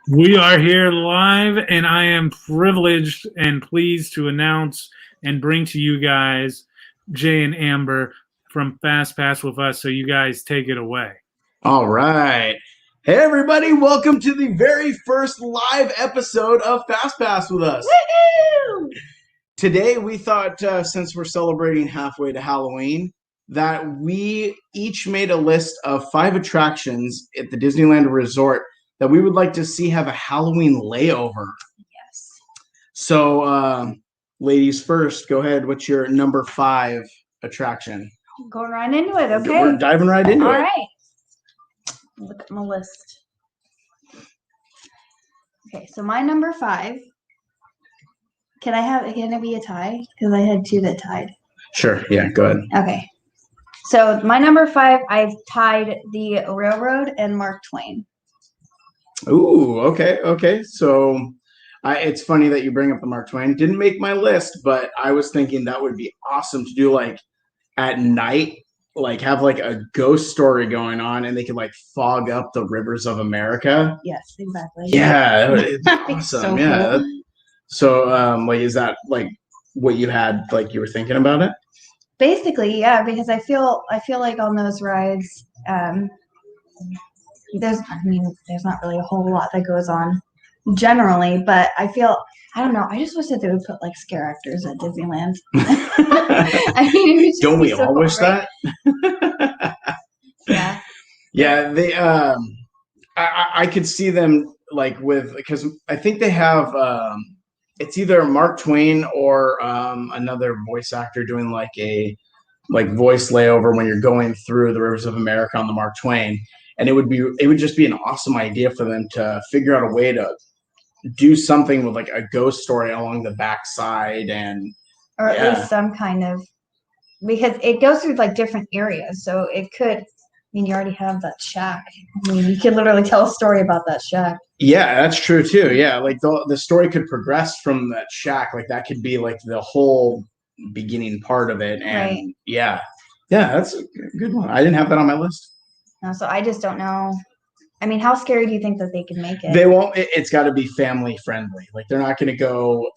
We are here live, and I am privileged and pleased to announce and bring to you guys Jay and Amber from Fastpass with us. So you guys take it away. All right. Hey, everybody. Welcome to the very first live episode of Fastpass with us. Woohoo! Today, we thought, since we're celebrating halfway to Halloween, that we each made a list of 5 attractions at the Disneyland Resort that we would like to see have a Halloween layover. Yes. So, ladies first, go ahead. What's your number 5 attraction? Going right into it, okay? We're diving right into it. All right. Look at my list. Okay, so my number 5. Can it be a tie? Because I had 2 that tied. Sure. Yeah, go ahead. Okay. So my number 5, I've tied the Railroad and Mark Twain. Ooh, okay. So it's funny that you bring up the Mark Twain. Didn't make my list, but I was thinking that would be awesome to do like at night, like have like a ghost story going on and they could like fog up the rivers of America. Yes, exactly. Yeah, it's awesome. So yeah. cool. So like is that like what you had, like you were thinking about it? Basically, yeah, because I feel like on those rides, there's not really a whole lot that goes on generally, but I don't know. I just wish that they would put like scare actors at Disneyland. I mean, it would just Don't we be so all cool, wish right? that? Yeah. Yeah, they I could see them like because I think they have it's either Mark Twain or another voice actor doing like a voice layover when you're going through the rivers of America on the Mark Twain. And it would just be an awesome idea for them to figure out a way to do something with like a ghost story along the backside or at least some kind of, because it goes through like different areas. So it could, you already have that shack. You could literally tell a story about that shack. Yeah, that's true too. Yeah, like the story could progress from that shack. Like that could be like the whole beginning part of it. And right. Yeah, that's a good one. I didn't have that on my list. No, so I just don't know. I mean, how scary do you think that they can make it? They won't. It's got to be family friendly. Like they're not going to go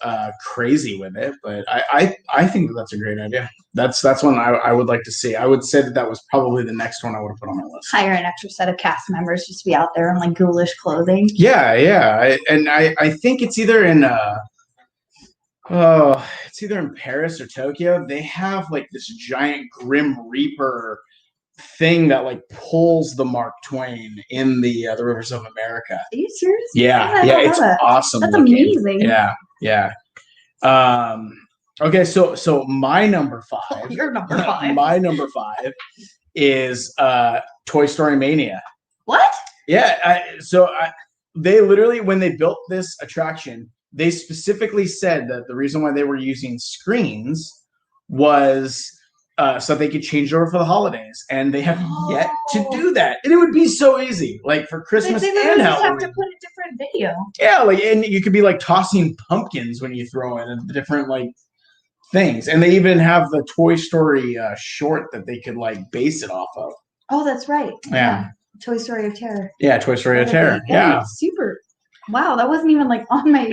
crazy with it. But I think that's a great idea. That's one I would like to see. I would say that was probably the next one I would have put on my list. Hire an extra set of cast members just to be out there in like ghoulish clothing. Yeah. I think it's either in it's either in Paris or Tokyo. They have like this giant Grim Reaper thing that like pulls the Mark Twain in the rivers of America. Are you serious? Yeah, it's awesome. That's looking. amazing. Yeah. Okay, so my number 5. Oh, your number 5. My number 5 is Toy Story Mania. What? Yeah, they literally, when they built this attraction, they specifically said that the reason why they were using screens was so they could change it over for the holidays, and they have yet to do that. And it would be so easy, like for Christmas they and just Halloween. have to put a different video. Yeah, like, and you could be like tossing pumpkins when you throw in different like things, and they even have the Toy Story short that they could like base it off of. Oh, that's right. Yeah. Toy Story of Terror. Yeah, Toy Story of Terror. Yeah. Super. Wow, that wasn't even like on my.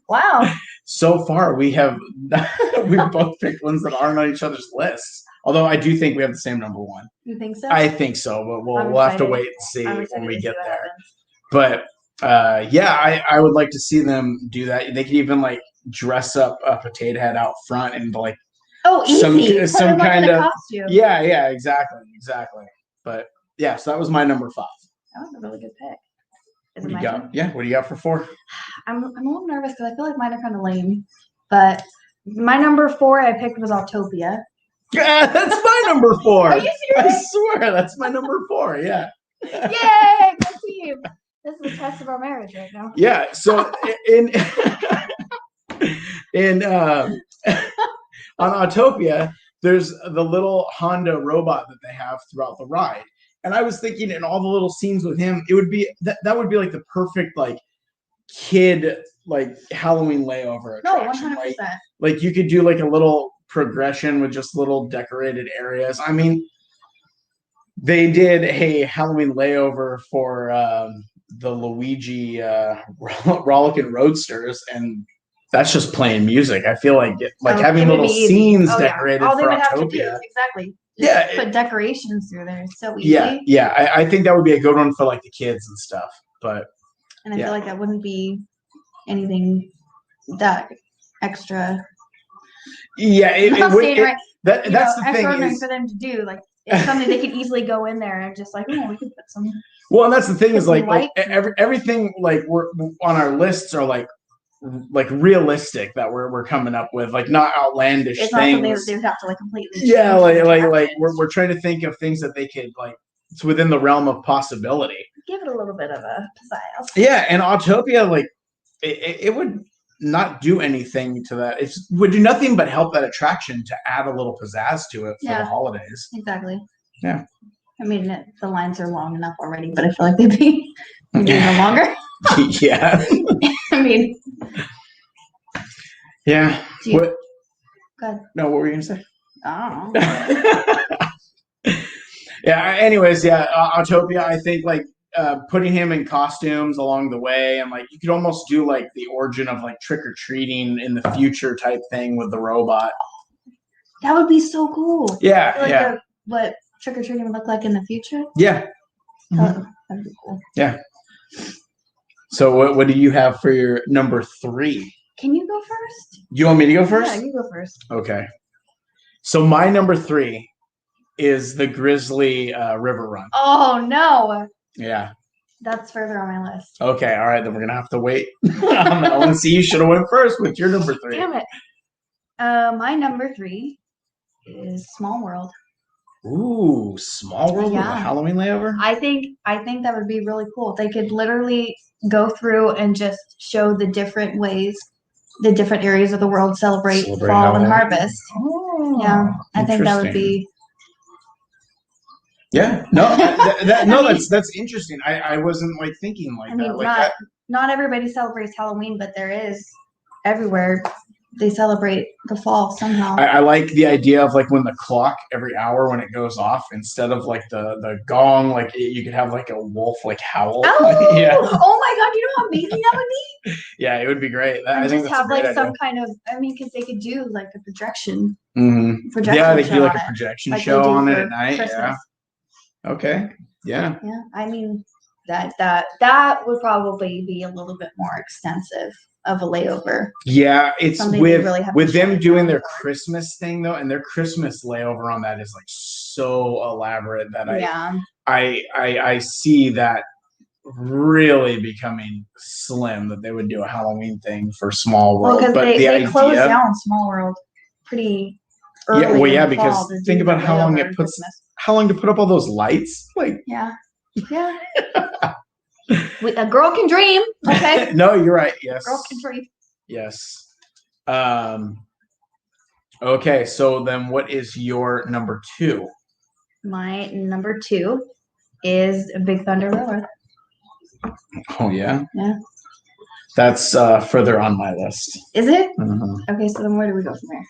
Wow. So far, we've both picked ones that aren't on each other's lists. Although I do think we have the same number 1. You think so? I think so, but we'll have to wait and see when we get there. But I would like to see them do that. They could even like dress up a Potato Head out front and like Oh, easy. Put some him, like, kind in a of costume. yeah, exactly. But yeah, so that was my number 5. That was a really good pick. Is What it do you my got? turn? Yeah, what do you got for 4? I'm a little nervous because I feel like mine are kind of lame. But my number 4 I picked was Autopia. Yeah, that's my number 4. Are you serious? I swear, that's my number 4. Yeah. Yay, good team. This is a test of our marriage right now. Yeah. So in on Autopia, there's the little Honda robot that they have throughout the ride. And I was thinking in all the little scenes with him, it would be that would be like the perfect like kid like Halloween layover attraction. No, 100%. Like you could do like a little progression with just little decorated areas. I mean, they did a Halloween layover for the Luigi Rollickin' Roadsters, and that's just playing music. I feel like having little scenes decorated all they for would have to do, Autopia. exactly. Yeah, Put decorations through there. It's so easy. Yeah. I think that would be a good one for like the kids and stuff. But and I feel like that wouldn't be anything that extra. Yeah, it would. Right. That's the thing is for them to do. Like it's something they could easily go in there and just like, oh, we could put some. Well, and that's the thing is like everything like we're on our lists are like realistic that we're coming up with, like not outlandish it's things. Not something that they would have to like completely. Yeah, like we're trying to think of things that they could like. It's within the realm of possibility. Give it a little bit of a pizzazz. Yeah, and Autopia, like it would not do anything to that. It would do nothing but help that attraction to add a little pizzazz to it for the holidays. Exactly. Yeah. I mean, the lines are long enough already, but I feel like they'd be even longer. Yeah. I mean. Yeah. What? Go ahead. No, what were you gonna say? I don't know. Yeah. Anyways, yeah. Autopia. I think like putting him in costumes along the way, and like you could almost do like the origin of like trick or treating in the future type thing with the robot. That would be so cool. Yeah. Like what trick or treating would look like in the future. Yeah. That'd be cool. Yeah. So what do you have for your number 3? Can you go first? You want me to go first? Yeah, you go first. Okay. So my number 3 is the Grizzly River Run. Oh no. Yeah. That's further on my list. Okay. All right. Then we're gonna have to wait on that one. See, you should have went first with your number 3. Damn it. My number 3 is Small World. Ooh, Small World with a Halloween layover? I think that would be really cool. They could literally go through and just show the different ways, the different areas of the world celebrate fall Halloween. And harvest. Oh, yeah, I think that would be. Yeah, no, that's interesting. I wasn't like thinking like that. Like not everybody celebrates Halloween, but there is everywhere. They celebrate the fall somehow. I like the idea of like when the clock every hour when it goes off, instead of like the gong, like you could have like a wolf like howl. Oh, yeah. Oh my God! You know how amazing that would be? Yeah, it would be great. I think just have like some kind of. I mean, because they could do like a projection. Mm-hmm. Yeah, they could do like a projection show on it at night. Christmas. Yeah. Okay. Yeah. Yeah. I mean, that would probably be a little bit more extensive of a layover. Yeah, it's with them doing their Christmas thing though, and their Christmas layover on that is like so elaborate that I see that really becoming slim, that they would do a Halloween thing for Small World. Well, because they closed down Small World pretty early. Yeah, well, yeah, because think about how long it puts. How long to put up all those lights? Like yeah. A girl can dream. Okay. No, you're right. Yes. Girl can dream. Yes. Okay, so then what is your number 2? My number 2 is Big Thunder Road. Oh yeah. Yeah. That's further on my list. Is it? Mm-hmm. Okay, so then where do we go from there?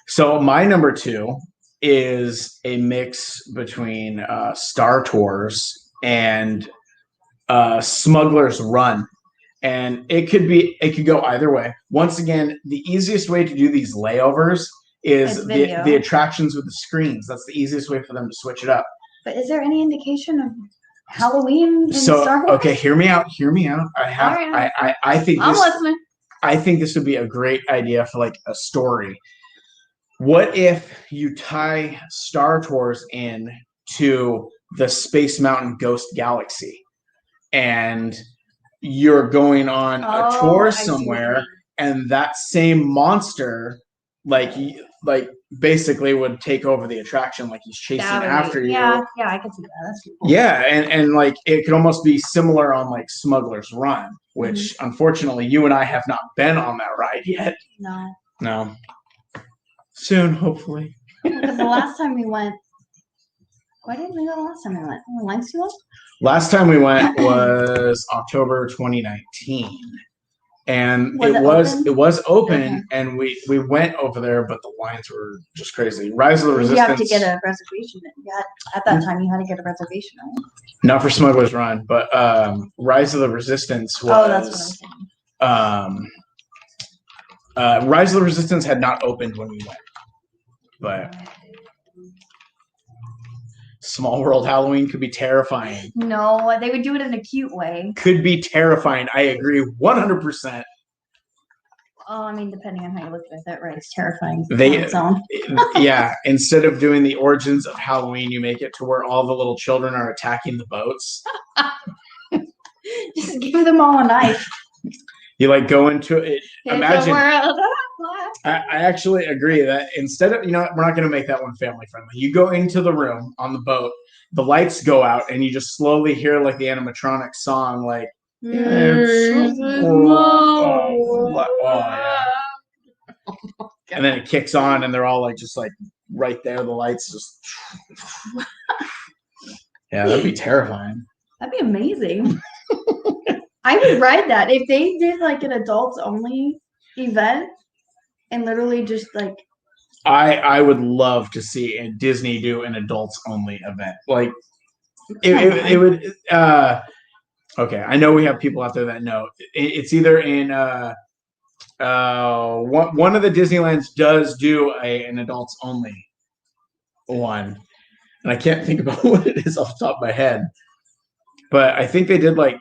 So my number 2 is a mix between Star Tours and Smuggler's Run, and it could go either way. Once again, the easiest way to do these layovers is the attractions with the screens. That's the easiest way for them to switch it up. But is there any indication of Halloween in Star Wars? Okay, hear me out. I think I'm listening. I think this would be a great idea for like a story. What if you tie Star Tours in to the Space Mountain Ghost Galaxy, and you're going on a tour somewhere, and that same monster, like basically would take over the attraction, like he's chasing after you. Yeah, I can see that. That's cool. Yeah, and like it could almost be similar on like Smuggler's Run, which unfortunately you and I have not been on that ride yet. No. Soon, hopefully. Because the last time we went, why didn't we go the last time we went? The line's too long? Last time we went was October 2019. And it was open, and we went over there, but the lines were just crazy. Rise of the Resistance. You have to get a reservation. At that time, you had to get a reservation. Right? Not for Smuggler's Run, but Rise of the Resistance was. Oh, that's what I was saying. Rise of the Resistance had not opened when we went, but Small World Halloween could be terrifying. No, they would do it in a cute way. Could be terrifying. I agree 100%. Oh, I mean, depending on how you look at it, that right is terrifying on its own. Yeah, instead of doing the origins of Halloween, you make it to where all the little children are attacking the boats. Just give them all a knife. You like go into it. Imagine. I actually agree that instead of, we're not going to make that one family friendly. You go into the room on the boat, the lights go out, and you just slowly hear like the animatronic song, like, and then it kicks on, and they're all like, just like right there, the lights just. Yeah, that'd be terrifying. That'd be amazing. I would ride that if they did like an adults only event. And literally just like I would love to see a Disney do an adults only event. Like it would okay, I know we have people out there that know. It's either in one of the Disneylands does do an adults only one. And I can't think about what it is off the top of my head. But I think they did like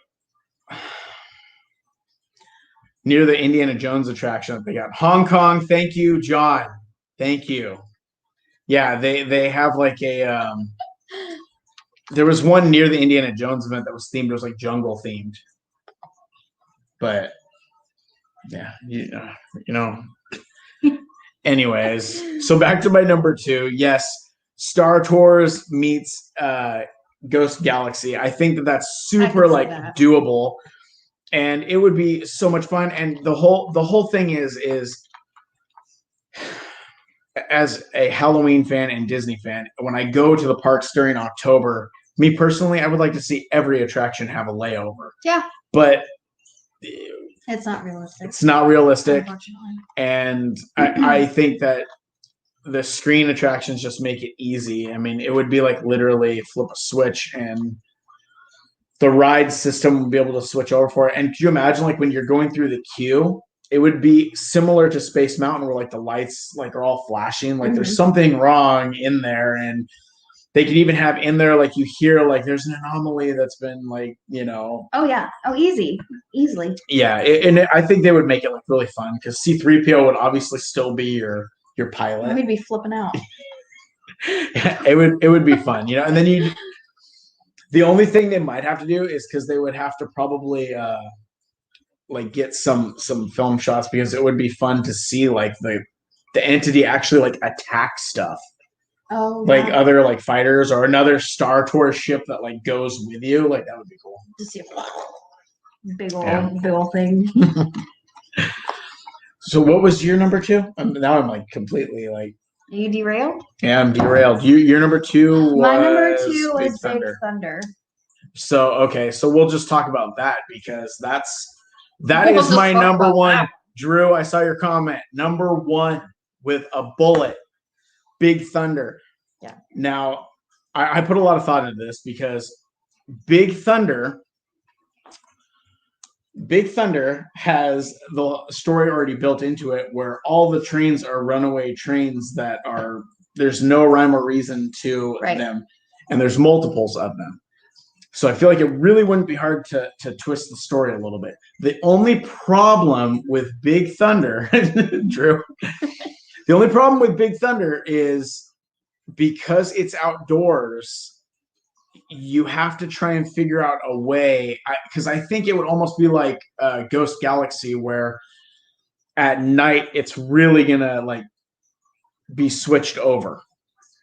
near the Indiana Jones attraction that they got. Hong Kong, thank you, John. Thank you. Yeah, they have like a there was one near the Indiana Jones event that was themed. It was like jungle themed. But yeah, anyways, so back to my number 2. Yes, Star Tours meets Ghost Galaxy. I think that's super like doable. And it would be so much fun. And the whole thing is as a Halloween fan and Disney fan, when I go to the parks during October, me personally, I would like to see every attraction have a layover. Yeah. But it's not realistic. It's not realistic. Unfortunately. And I think that the screen attractions just make it easy. I mean, it would be like literally flip a switch and the ride system would be able to switch over for it. And could you imagine, like, when you're going through the queue, it would be similar to Space Mountain where, like, the lights, like, are all flashing. Like, there's something wrong in there. And they could even have in there, like, you hear, like, there's an anomaly that's been, like, Oh, yeah. Oh, easily. Yeah. And I think they would make it, like, really fun because C-3PO would obviously still be your pilot. We'd be flipping out. It would be fun, And then the only thing they might have to do is because they would have to probably like get some film shots because it would be fun to see like the entity actually like attack stuff. Oh, like other like fighters or another Star Tours ship that like goes with you. Like that would be cool. To see a big old thing. So what was your number 2? Now I'm like completely like. Are you derailed? Yeah, I'm derailed. Your number 2 was my number 2 was Big Thunder. So okay, so we'll just talk about that because that is my number 1. Drew, I saw your comment. Number 1 with a bullet. Big Thunder. Yeah. Now, I put a lot of thought into this because Big Thunder has the story already built into it where all the trains are runaway trains that are, there's no rhyme or reason to them. And there's multiples of them. So I feel like it really wouldn't be hard to twist the story a little bit. The only problem with Big Thunder, Drew, The only problem with Big Thunder is because it's outdoors, you have to try and figure out a way. Because I think it would almost be like Ghost Galaxy, where at night it's really gonna like be switched over,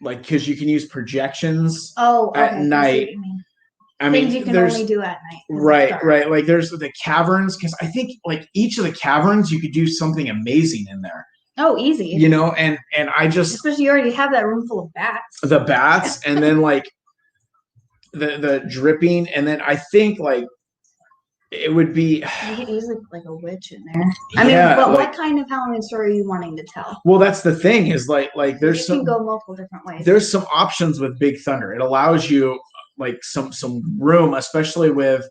like because you can use projections at night. I mean, things you can only do at night. Right. Like there's the caverns, because I think like each of the caverns you could do something amazing in there. Oh, easy. You know, and I just, especially you already have that room full of bats. The bats, and then like the dripping, and then I think like it would be. You could easily put like a witch in there. I mean, but like, what kind of Halloween story are you wanting to tell? Well, that's the thing is like there's you can go multiple different ways. There's some options with Big Thunder. It allows you like some room, especially with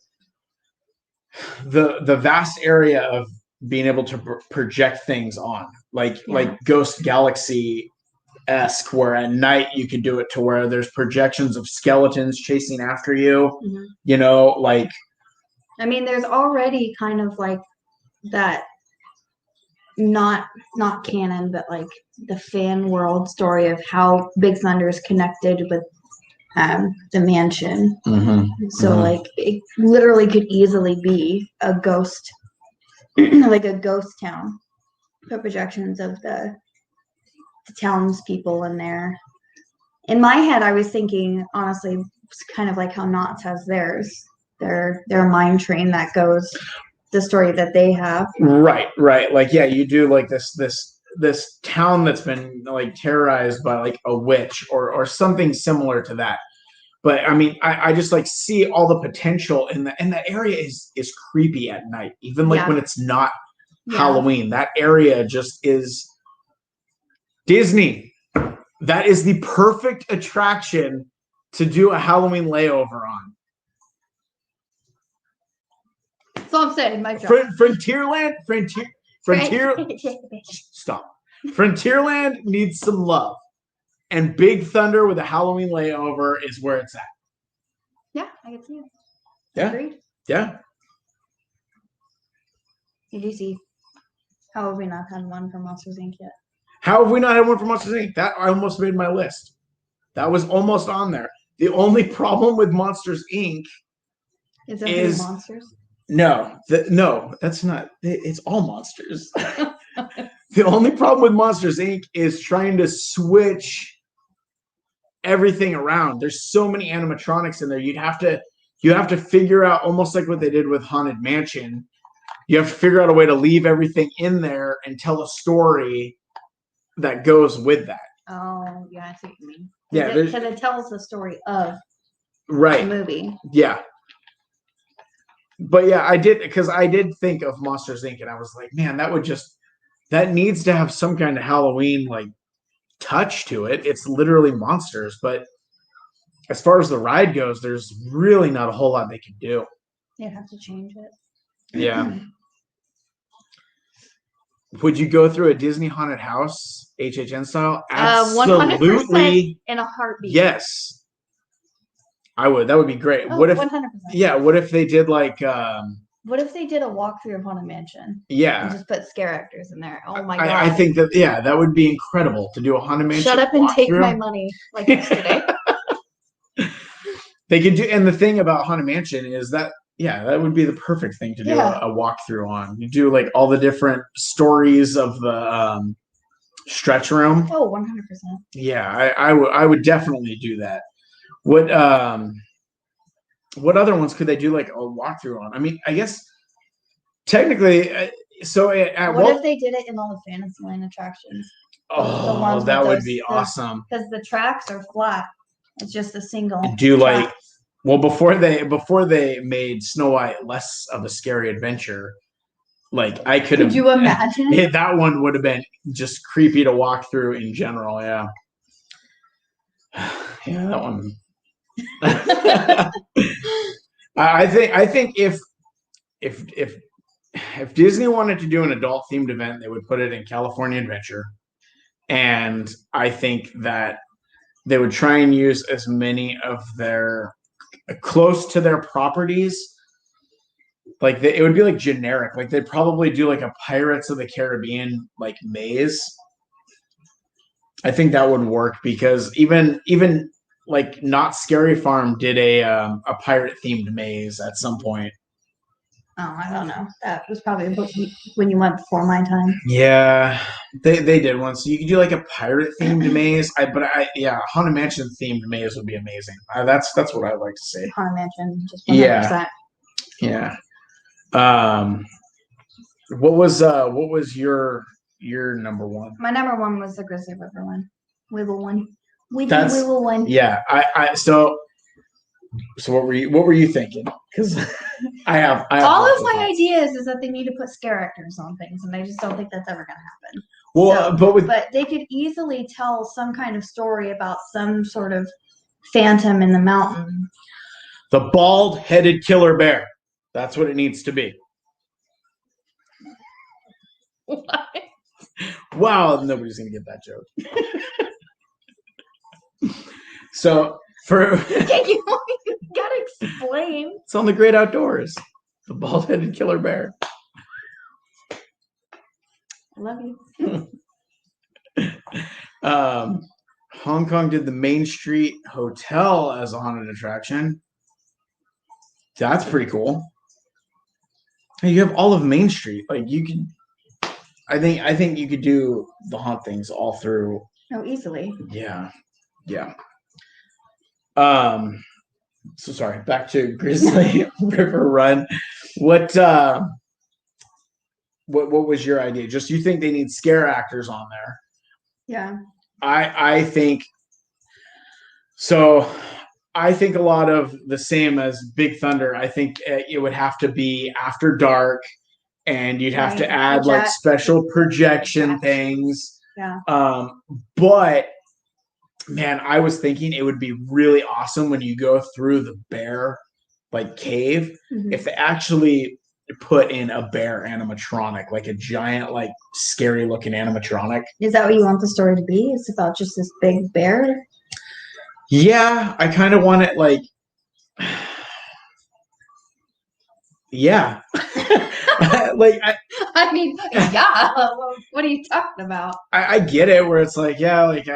the vast area of being able to project things on, like Ghost Galaxy-esque, where at night you can do it to where there's projections of skeletons chasing after you. You know, like. I mean, there's already kind of like that, not canon, but like the fan world story of how Big Thunder is connected with the mansion. So like it literally could easily be a ghost, like a ghost town. Put projections of the townspeople in there. In my head, I was thinking, honestly, it's kind of like how Knott's has theirs. Their mine train that goes, the story that they have. Right. Like, yeah, you do like this town that's been like terrorized by like a witch or something similar to that. But I mean, I just like see all the potential and the area is creepy at night, even like when it's not Halloween. That area just is Disney. That is the perfect attraction to do a Halloween layover on. So I'm saying, my job. Frontierland. Stop. Frontierland needs some love, and Big Thunder with a Halloween layover is where it's at. Yeah, I can see it. Yeah. Agreed. Yeah. Did you see? How have we not had one for Monsters Inc. yet? How have we not had one for Monsters Inc.? That almost made my list. That was almost on there. The only problem with Monsters Inc. is monsters. No, that's not. It's all monsters. The only problem with Monsters Inc. is trying to switch everything around. There's so many animatronics in there. You have to figure out, almost like what they did with Haunted Mansion. You have to figure out a way to leave everything in there and tell a story that goes with that. Oh, yeah, I see what you mean. Yeah, because it tells the story of the movie. Yeah. But yeah, I did think of Monsters Inc. and I was like, man, that needs to have some kind of Halloween like touch to it. It's literally monsters, but as far as the ride goes, there's really not a whole lot they can do. They'd have to change it. Yeah. Would you go through a Disney haunted house, HHN style? Absolutely. 100% in a heartbeat. Yes. I would. That would be great. Oh, what if 100%. Yeah, what if they did like what if they did a walkthrough of Haunted Mansion? Yeah. And just put scare actors in there. Oh my god. I think that would be incredible to do a Haunted Mansion. Shut up and take my money like yesterday. They could do, and the thing about Haunted Mansion is that that would be the perfect thing to do a walkthrough on. You do like all the different stories of the stretch room. Oh, 100%. Yeah, I would definitely do that. What other ones could they do like a walkthrough on? I mean, I guess technically, what if they did it in all the Fantasyland attractions? Oh, that would be awesome. Because the tracks are flat. It's just a single. Before they made Snow White less of a scary adventure, like I could you imagine? That one would have been just creepy to walk through in general. Yeah. Yeah, that one. I think if Disney wanted to do an adult themed event, they would put it in California Adventure, and I think that they would try and use as many of their close to their properties. Like it would be like generic. Like they'd probably do like a Pirates of the Caribbean like maze, I think that would work because even like Not Scary Farm did a pirate themed maze at some point. Oh, I don't know. That was probably when you went before my time. Yeah, they did one. So you could do like a pirate themed maze. Yeah, Haunted Mansion themed maze would be amazing. That's what I'd like to see. Haunted Mansion, just 100%. Yeah. What was your number one? My number one was the Grizzly River one. Wiggle one. Wiggle one. Yeah. So what were you thinking? Because I have all of my ideas is that they need to put scare actors on things, and I just don't think that's ever going to happen. Well, but they could easily tell some kind of story about some sort of phantom in the mountain. The bald-headed killer bear. That's what it needs to be. What? Wow, nobody's gonna get that joke. So for you gotta explain. It's on The Great Outdoors. The bald-headed killer bear. I love you. Hong Kong did the Main Street Hotel as a haunted attraction. That's pretty cool. You have all of Main Street. Like you could, I think you could do the haunt things all through. Oh, easily. Yeah. So sorry. Back to Grizzly River Run. What was your idea? Just you think they need scare actors on there? Yeah. I think so. I think a lot of the same as Big Thunder. I think it would have to be after dark, and you'd have to add like special projection things. Yeah. But man, I was thinking it would be really awesome when you go through the bear like cave if they actually put in a bear animatronic, like a giant, like scary looking animatronic. Is that what you want the story to be? It's about just this big bear? Yeah, I kind of want it like, yeah. Like, I mean, yeah. What are you talking about? I get it where it's like, yeah, like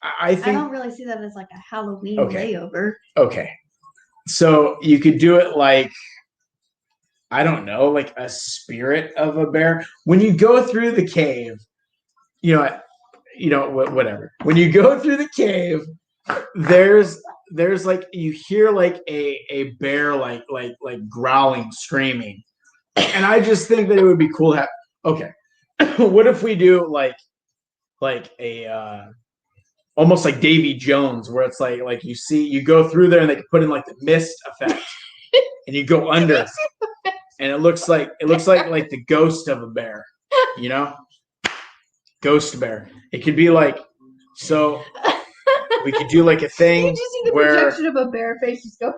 I think I don't really see that as like a Halloween layover. Okay. So you could do it like, I don't know, like a spirit of a bear. When you go through the cave, whatever. When you go through the cave, there's like you hear like a bear like growling, screaming, and I just think that it would be cool to have. Okay, what if we do like a almost like Davy Jones, where it's like you go through there and they can put in like the mist effect, and you go under, and it looks like the ghost of a bear, ghost bear. It could be like so. We could do like a thing you just see the projection of a bear face just go.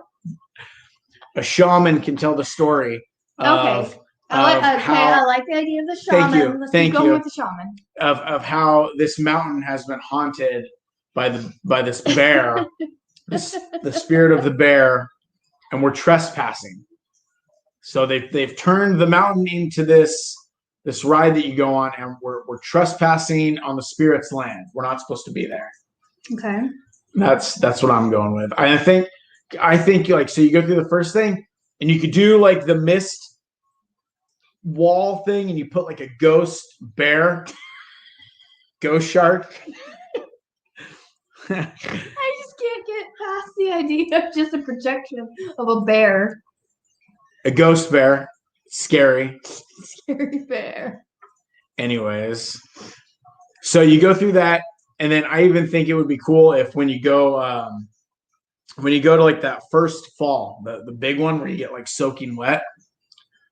A shaman can tell the story. I like the idea of the shaman. Let's keep going with the shaman. Of how this mountain has been haunted by this bear, the spirit of the bear, and we're trespassing. So they've turned the mountain into this ride that you go on, and we're trespassing on the spirit's land. We're not supposed to be there. Okay. That's what I'm going with. I think like, so you go through the first thing and you could do like the mist wall thing and you put like a ghost bear, ghost shark. I just can't get past the idea of just a projection of a bear. A ghost bear. Scary. Scary bear. Anyways. So you go through that. And then I even think it would be cool if when you go to like that first fall, the big one where you get like soaking wet,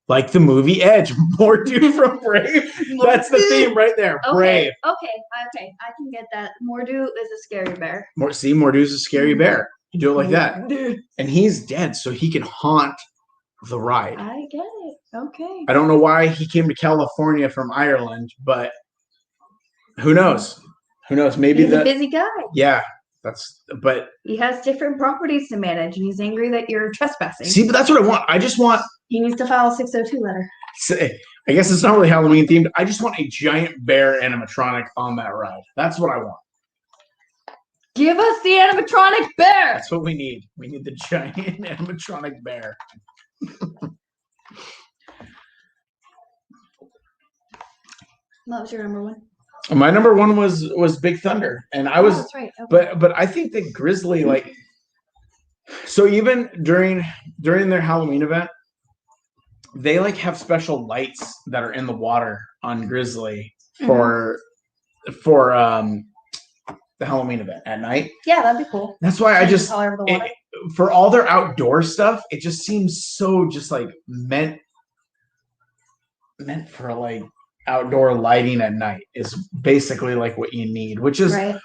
like the movie Edge, Mordu from Brave. That's the theme right there. Brave. Okay. I can get that. Mordu is a scary bear. Mordu's a scary bear. You do it like that. And he's dead, so he can haunt the ride. I get it. Okay. I don't know why he came to California from Ireland, but who knows? Who knows? Maybe he's a busy guy. Yeah, but he has different properties to manage, and he's angry that you're trespassing. See, but that's what I want. I just want. He needs to file a 602 letter. I guess it's not really Halloween themed. I just want a giant bear animatronic on that ride. That's what I want. Give us the animatronic bear. That's what we need. We need the giant animatronic bear. What was your number one? My number one was Big Thunder, and I was, that's right. Okay. but I think that Grizzly, like, so even during their Halloween event, they like have special lights that are in the water on Grizzly for the Halloween event at night. Yeah, that'd be cool. That's why I just color of the water. for all their outdoor stuff, it just seems so just like meant for like outdoor lighting at night is basically like what you need, which is right.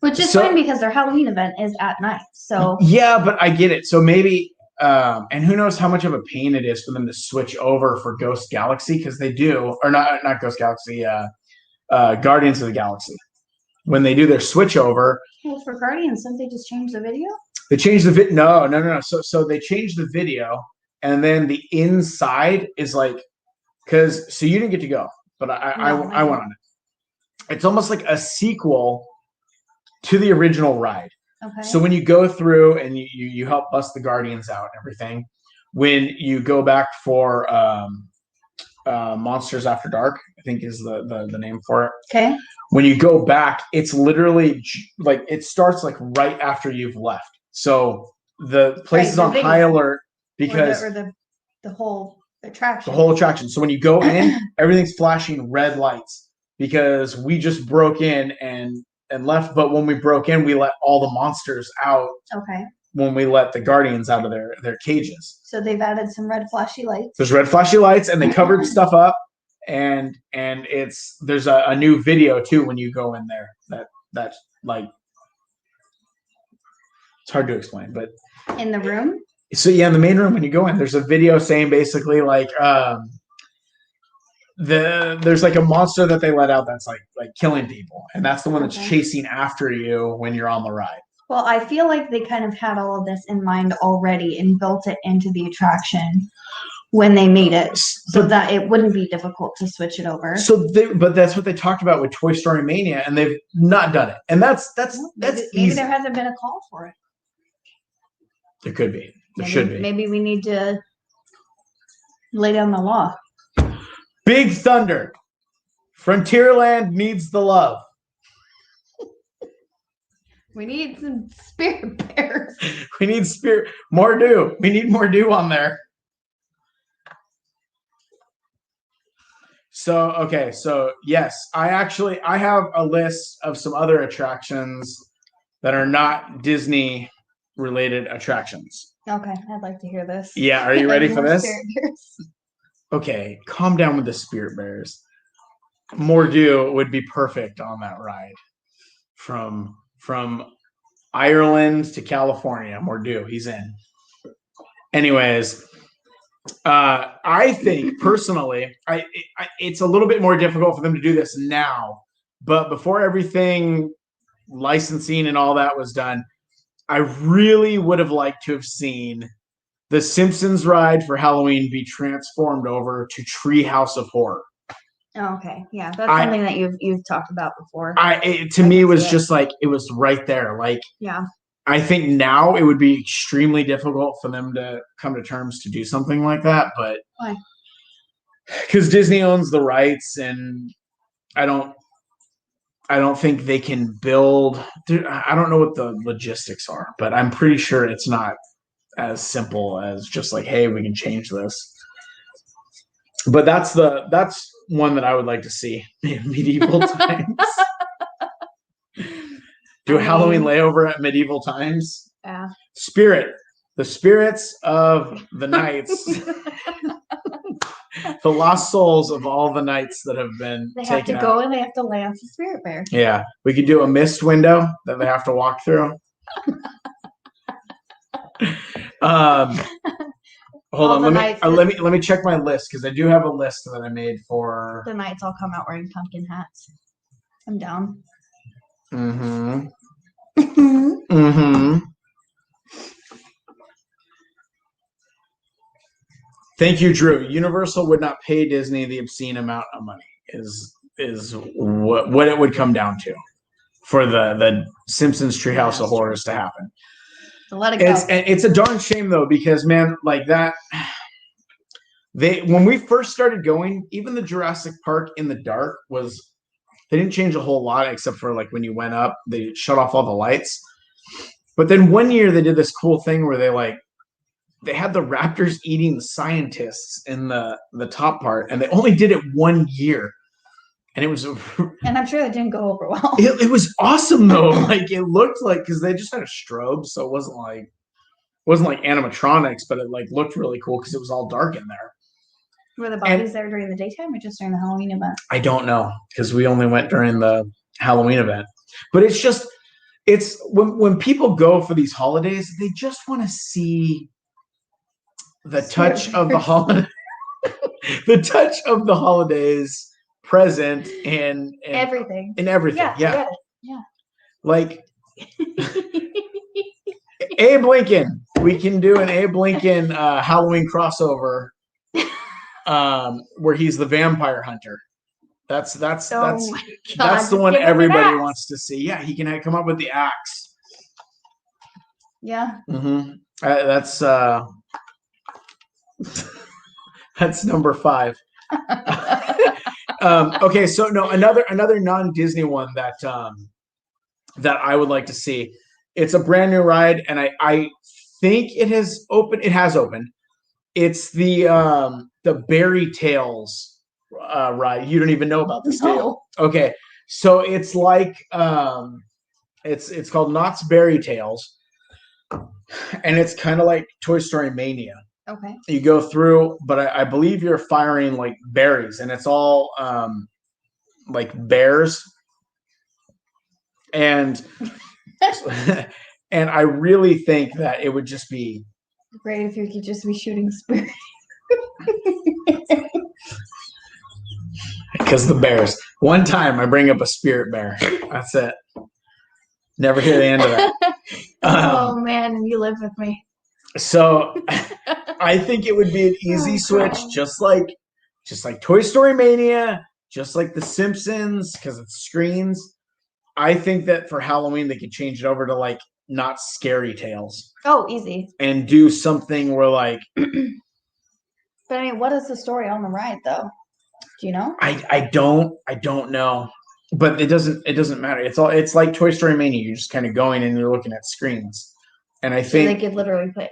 Which is fine because their Halloween event is at night. So yeah, but I get it. So maybe and who knows how much of a pain it is for them to switch over for Ghost Galaxy, because they do, or not Ghost Galaxy, Guardians of the Galaxy. When they do their switch over. Well, for Guardians, didn't they just change the video? They changed the video. No. So they changed the video, and then the inside is like, so you didn't get to go, but I went on it. It's almost like a sequel to the original ride. Okay. So when you go through and you help bust the Guardians out and everything, when you go back for Monsters After Dark, I think is the name for it. Okay. When you go back, it's literally like it starts like right after you've left. So the place is on high alert because the whole attraction. The whole attraction. So when you go in, everything's flashing red lights because we just broke in and left. But when we broke in, we let all the monsters out. Okay. When we let the Guardians out of their cages. So they've added some red flashy lights. There's red flashy lights, and they covered stuff up. And there's a new video too when you go in there that's like, it's hard to explain, but in the room. So yeah, in the main room when you go in, there's a video saying basically like there's like a monster that they let out that's like killing people, and that's the one that's chasing after you when you're on the ride. Well, I feel like they kind of had all of this in mind already and built it into the attraction when they made it, so that it wouldn't be difficult to switch it over. But that's what they talked about with Toy Story Mania, and they've not done it. And that's maybe easy. There hasn't been a call for it. There could be. There should be. Maybe we need to lay down the law. Big Thunder. Frontierland needs the love. We need some spirit bears. We need more dew. We need more dew on there. So yes, I have a list of some other attractions that are not Disney related attractions. Okay, I'd like to hear this. Yeah, are you ready for this? Okay, calm down with the spirit bears. Mordew would be perfect on that ride. From Ireland to California, Mordew, he's in. Anyways, I think personally, it's a little bit more difficult for them to do this now, but before everything licensing and all that was done, I really would have liked to have seen the Simpsons ride for Halloween be transformed over to Treehouse of Horror. Oh, okay, yeah, that's something that you've talked about before. To me, it was just like it was right there. Like, yeah, I think now it would be extremely difficult for them to come to terms to do something like that. But why? Because Disney owns the rights, and I don't think they can build. I don't know what the logistics are, but I'm pretty sure it's not as simple as just like, hey, we can change this. But that's one that I would like to see in medieval times. Do a Halloween layover at medieval times. Yeah. The spirits of the knights. The lost souls of all the knights that have been taken out. They have to go and they have to lance the spirit bear. Yeah. We could do a mist window that they have to walk through. Hold on, let me check my list, because I do have a list that I made for the knights. All come out wearing pumpkin hats. I'm down. Mm-hmm. Mm-hmm. Thank you, Drew. Universal would not pay Disney the obscene amount of money. Is what it would come down to. for the Simpsons Treehouse Yeah, of Horrors true. to happen. So let it go. It's a darn shame though, because man, like that. When we first started going, even the Jurassic Park in the dark was. They didn't change a whole lot except for like when you went up, they shut off all the lights. But then one year they did this cool thing where they had the raptors eating the scientists in the top part, and they only did it 1 year. And it was and I'm sure that didn't go over well. It was awesome though. Like it looked like because they just had a strobe, so it wasn't like animatronics, but it like looked really cool because it was all dark in there. Were the bodies there during the daytime or just during the Halloween event? I don't know because we only went during the Halloween event. But it's when people go for these holidays, they just want to see the touch of the holiday, the touch of the holidays present in everything. In everything. Yeah. Yeah. Like Abe Lincoln. We can do an Abe Lincoln Halloween crossover. Where he's the vampire hunter. That's the one everybody wants to see. Yeah, he can come up with the axe. Yeah. Mm-hmm. That's number 5. Okay, so no, another non-Disney one that I would like to see. It's a brand new ride, and I think it has opened. It has opened. It's the Berry Tales ride. You don't even know about this, do you? Okay, so it's like it's called Knott's Berry Tales, and it's kind of like Toy Story Mania. Okay. You go through, but I believe you're firing like berries, and it's all like bears, and and I really think that it would just be great if you could just be shooting spirits. Because the bears. One time I bring up a spirit bear. That's it. Never hear the end of that. Oh man, you live with me. So I think it would be an easy switch, just like Toy Story Mania, just like The Simpsons, because it's screens. I think that for Halloween they could change it over to like not Scary Tales. Oh, easy. And do something where like. But I mean, what is the story on the ride though? Do you know? I don't know. But it doesn't matter. It's like Toy Story Mania. You're just kind of going and you're looking at screens. And I think they could literally put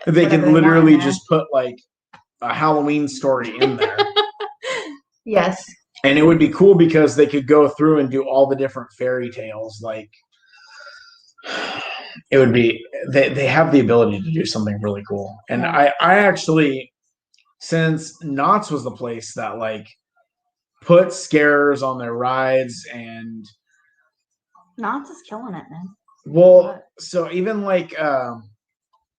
just put like a Halloween story in there. Yes. And it would be cool because they could go through and do all the different fairy tales. Like it would be they have the ability to do something really cool. And I actually, since Knott's was the place that like put scares on their rides, and Knott's is killing it, man. Well, so even like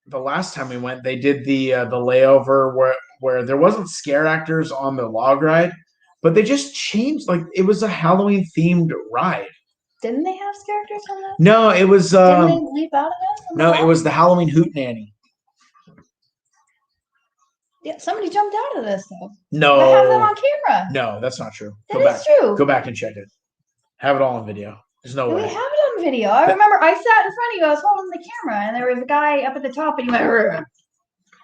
the last time we went, they did the layover where there wasn't scare actors on the log ride, but they just changed, like it was a Halloween themed ride. Didn't they have scare actors on that? No, it was. Didn't they leap out of it? No, it was the Halloween Hoot Nanny. Yeah, somebody jumped out of this though. No, I have them on camera. No, that's not true. That is true. Go back and check it. Have it all on video. There's no way. We have it on video. I remember I sat in front of you. I was holding the camera, and there was a guy up at the top, and you went.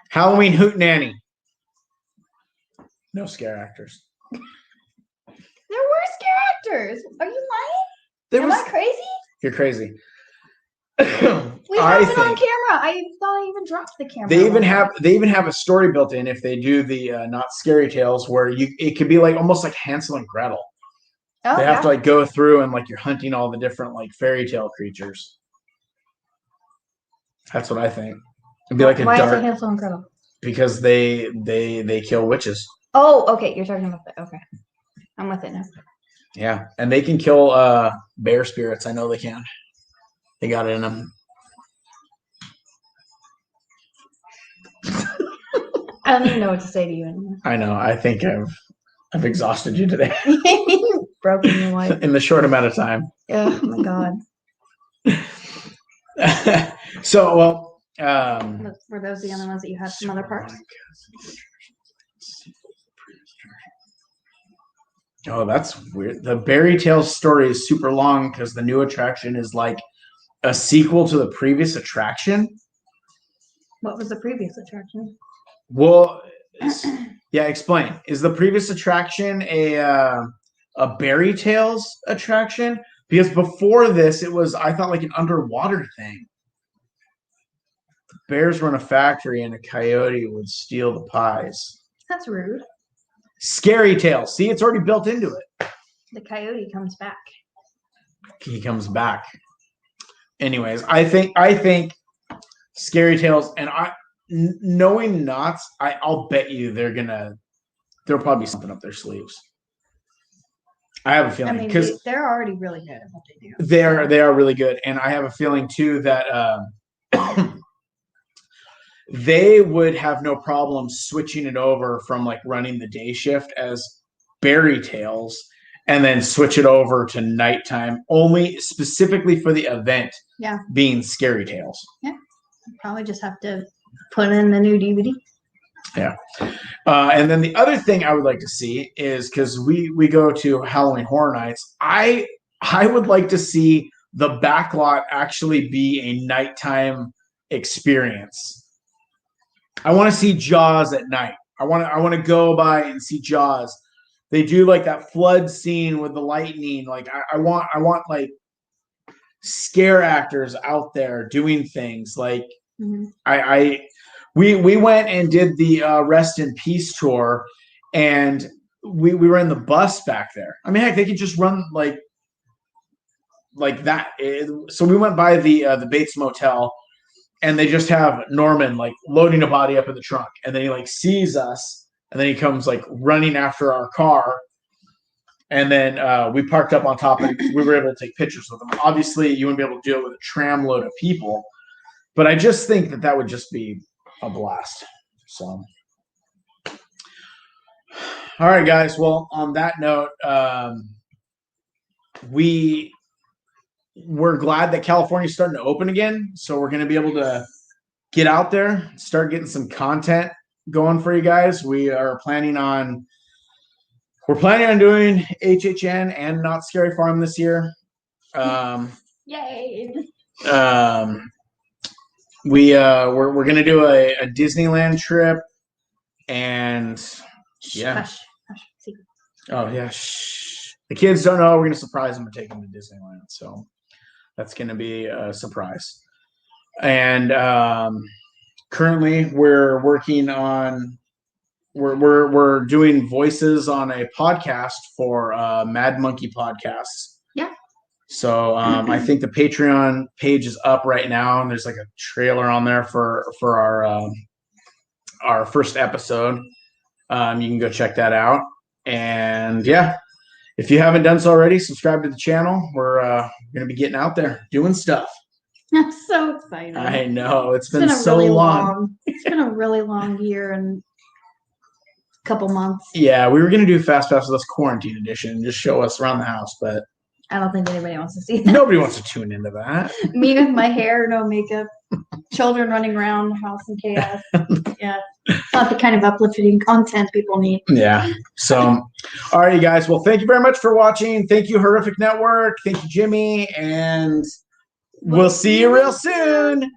Halloween Hoot Nanny. No scare actors. There were scare actors. Are you lying? Am I crazy? You're crazy. We have it on camera. I thought I even dropped the camera. They even have a story built in if they do the Not Scary Tales, where it could be like almost like Hansel and Gretel. Oh, they have to like go through and like you're hunting all the different like fairy tale creatures. That's what I think. It'd be like a Why is it Hansel and Gretel? Because they kill witches. Oh, okay. You're talking about that. Okay, I'm with it now. Yeah, and they can kill bear spirits. I know they can. They got it in them. I don't even know what to say to you anymore. I know. I think I've exhausted you today. You've broken your life in the short amount of time. Oh my god. So, well, were those the only ones that you had from other parks? Oh, that's weird. The Berry Tales story is super long because the new attraction is like a sequel to the previous attraction. What was the previous attraction? Well, yeah, explain. Is the previous attraction a Berry Tales attraction? Because before this, it was, I thought, like an underwater thing. Bears run a factory and a coyote would steal the pies. That's rude. Scary Tales. See, it's already built into it. The coyote comes back. He comes back. Anyways, I think Scary Tales, and knowing Knott's, I'll bet you there'll probably be something up their sleeves. I have a feeling because they're already really good at what they do. They are really good, and I have a feeling too that they would have no problem switching it over from like running the day shift as Berry Tales and then switch it over to nighttime only specifically for the event. Yeah, being Scary Tales. Yeah, probably just have to put in the new DVD. Yeah. And then the other thing I would like to see is because we go to Halloween Horror Nights, I would like to see the backlot actually be a nighttime experience. I want to see Jaws at night. I want to go by and see Jaws. They do like that flood scene with the lightning. Like I want like scare actors out there doing things. Like we went and did the Rest in Peace tour, and we were in the bus back there. I mean, heck, they could just run like that. So we went by the Bates Motel, and they just have Norman like loading a body up in the trunk, and then he like sees us, and then he comes like running after our car, and then we parked up on top, and we were able to take pictures with him. Obviously, you wouldn't be able to do it with a tram load of people, but I just think that would just be a blast. So, all right, guys. Well, on that note, we're glad that California's starting to open again. So we're going to be able to get out there, start getting some content going for you guys. We're planning on doing HHN and Not Scary Farm this year. Yay! We're gonna do a Disneyland trip, and yeah. Hush. Oh yeah. Shh. The kids don't know. We're gonna surprise them and take them to Disneyland. So that's gonna be a surprise. And currently, we're working on. We're doing voices on a podcast for Mad Monkey Podcasts. Yeah. So I think the Patreon page is up right now, and there's like a trailer on there for our first episode. You can go check that out. And yeah, if you haven't done so already, subscribe to the channel. We're going to be getting out there doing stuff. I'm so excited. I know. It's been so really long. It's been a really long year and a couple months. Yeah, we were going to do Fastpass with us quarantine edition and just show us around the house, but I don't think anybody wants to see that. Nobody wants to tune into that. Me with my hair, no makeup, children running around the house in chaos. Yeah. It's not the kind of uplifting content people need. Yeah. So, all right, you guys. Well, thank you very much for watching. Thank you, Horrific Network. Thank you, Jimmy. And we'll see you real soon.